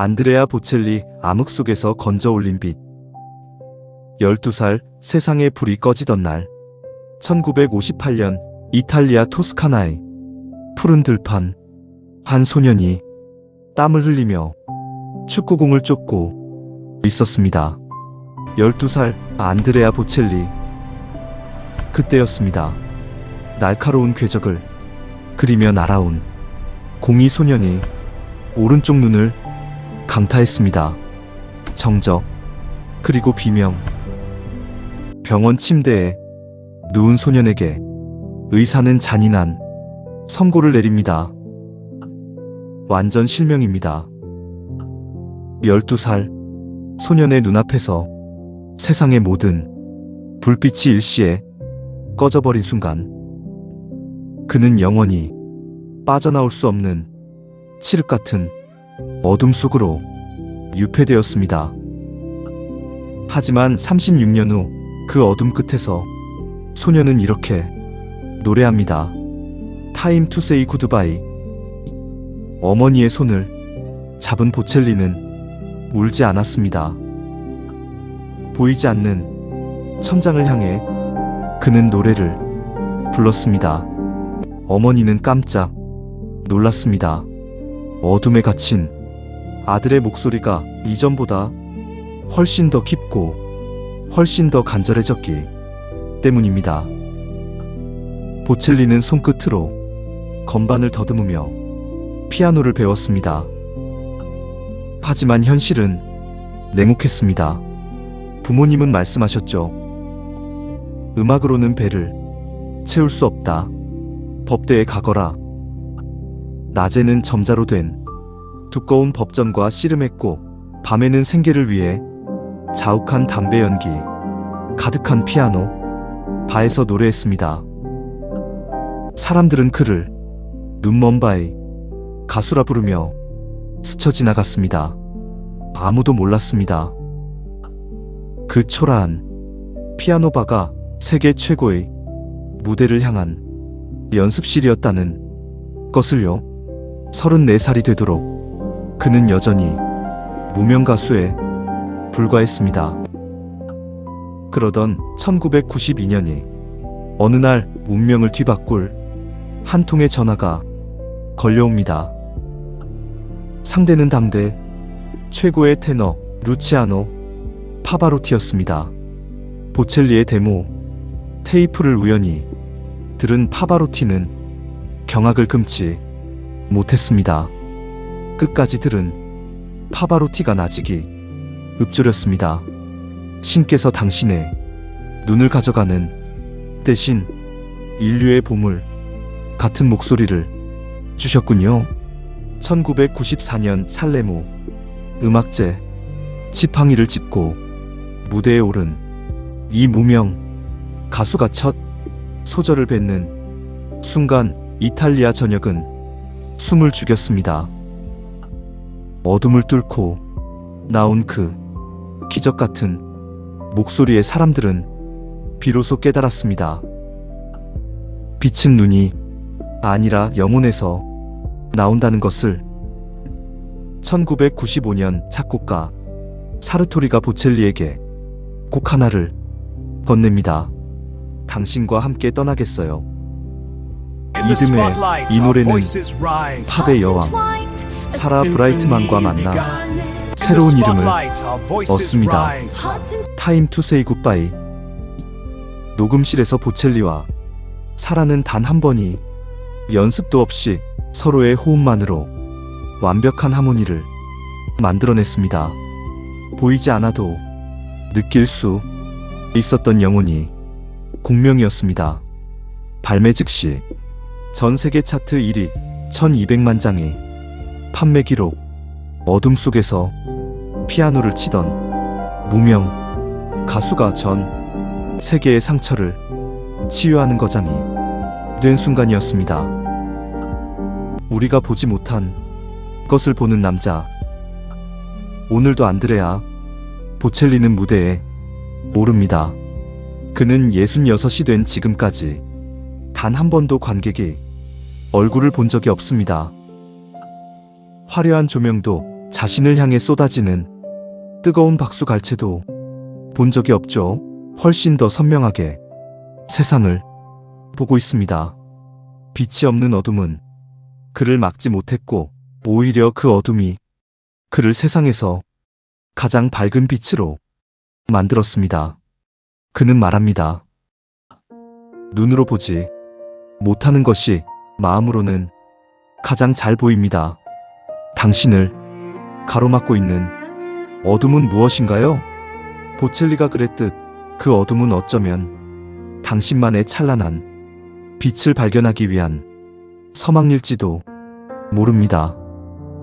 안드레아 보첼리 암흑 속에서 건져 올린 빛. 12살 세상에 불이 꺼지던 날 1958년 이탈리아 토스카나의 푸른 들판 한 소년이 땀을 흘리며 축구공을 쫓고 있었습니다. 12살 안드레아 보첼리. 그때였습니다. 날카로운 궤적을 그리며 날아온 공이 소년이 오른쪽 눈을 강타했습니다. 정적 그리고 비명. 병원 침대에 누운 소년에게 의사는 잔인한 선고를 내립니다. 완전 실명입니다. 12살 소년의 눈앞에서 세상의 모든 불빛이 일시에 꺼져버린 순간 그는 영원히 빠져나올 수 없는 칠흑 같은 어둠 속으로 유폐되었습니다. 하지만 36년 후 그 어둠 끝에서 소년은 이렇게 노래합니다. Time to say goodbye. 어머니의 손을 잡은 보첼리는 울지 않았습니다. 보이지 않는 천장을 향해 그는 노래를 불렀습니다. 어머니는 깜짝 놀랐습니다. 어둠에 갇힌 아들의 목소리가 이전보다 훨씬 더 깊고 훨씬 더 간절해졌기 때문입니다. 보첼리는 손끝으로 건반을 더듬으며 피아노를 배웠습니다. 하지만 현실은 냉혹했습니다. 부모님은 말씀하셨죠. 음악으로는 배를 채울 수 없다. 법대에 가거라. 낮에는 점자로 된 두꺼운 법전과 씨름했고 밤에는 생계를 위해 자욱한 담배 연기 가득한 피아노 바에서 노래했습니다. 사람들은 그를 눈먼 바의 가수라 부르며 스쳐 지나갔습니다. 아무도 몰랐습니다. 그 초라한 피아노 바가 세계 최고의 무대를 향한 연습실이었다는 것을요. 34살이 되도록 그는 여전히 무명 가수에 불과했습니다. 그러던 1992년이 어느 날 운명을 뒤바꿀 한 통의 전화가 걸려옵니다. 상대는 당대 최고의 테너 루치아노 파바로티였습니다. 보첼리의 데모 테이프를 우연히 들은 파바로티는 경악을 금치 못했습니다. 끝까지 들은 파바로티가 나직이 읊조렸습니다. 신께서 당신의 눈을 가져가는 대신 인류의 보물 같은 목소리를 주셨군요. 1994년 살레모 음악제 지팡이를 짚고 무대에 오른 이 무명 가수가 첫 소절을 뱉는 순간 이탈리아 전역은 숨을 죽였습니다. 어둠을 뚫고 나온 그 기적 같은 목소리에 사람들은 비로소 깨달았습니다. 빛은 눈이 아니라 영혼에서 나온다는 것을. 1995년 작곡가 사르토리가 보첼리에게 곡 하나를 건넵니다. 당신과 함께 떠나겠어요. 이듬해 이 노래는 팝의 여왕 사라 브라이트만과 만나 새로운 이름을 얻습니다. Time to say goodbye. 녹음실에서 보첼리와 사라는 단 한 번이 연습도 없이 서로의 호흡만으로 완벽한 하모니를 만들어냈습니다. 보이지 않아도 느낄 수 있었던 영혼이 공명이었습니다. 발매 즉시 전 세계 차트 1위 1200만 장의 판매 기록. 어둠 속에서 피아노를 치던 무명 가수가 전 세계의 상처를 치유하는 거장이 된 순간이었습니다. 우리가 보지 못한 것을 보는 남자. 오늘도 안드레아 보첼리는 무대에 오릅니다. 그는 66이 된 지금까지 단 한 번도 관객이 얼굴을 본 적이 없습니다. 화려한 조명도 자신을 향해 쏟아지는 뜨거운 박수갈채도 본 적이 없죠. 훨씬 더 선명하게 세상을 보고 있습니다. 빛이 없는 어둠은 그를 막지 못했고 오히려 그 어둠이 그를 세상에서 가장 밝은 빛으로 만들었습니다. 그는 말합니다. 눈으로 보지 못하는 것이 마음으로는 가장 잘 보입니다. 당신을 가로막고 있는 어둠은 무엇인가요? 보첼리가 그랬듯 그 어둠은 어쩌면 당신만의 찬란한 빛을 발견하기 위한 서막일지도 모릅니다.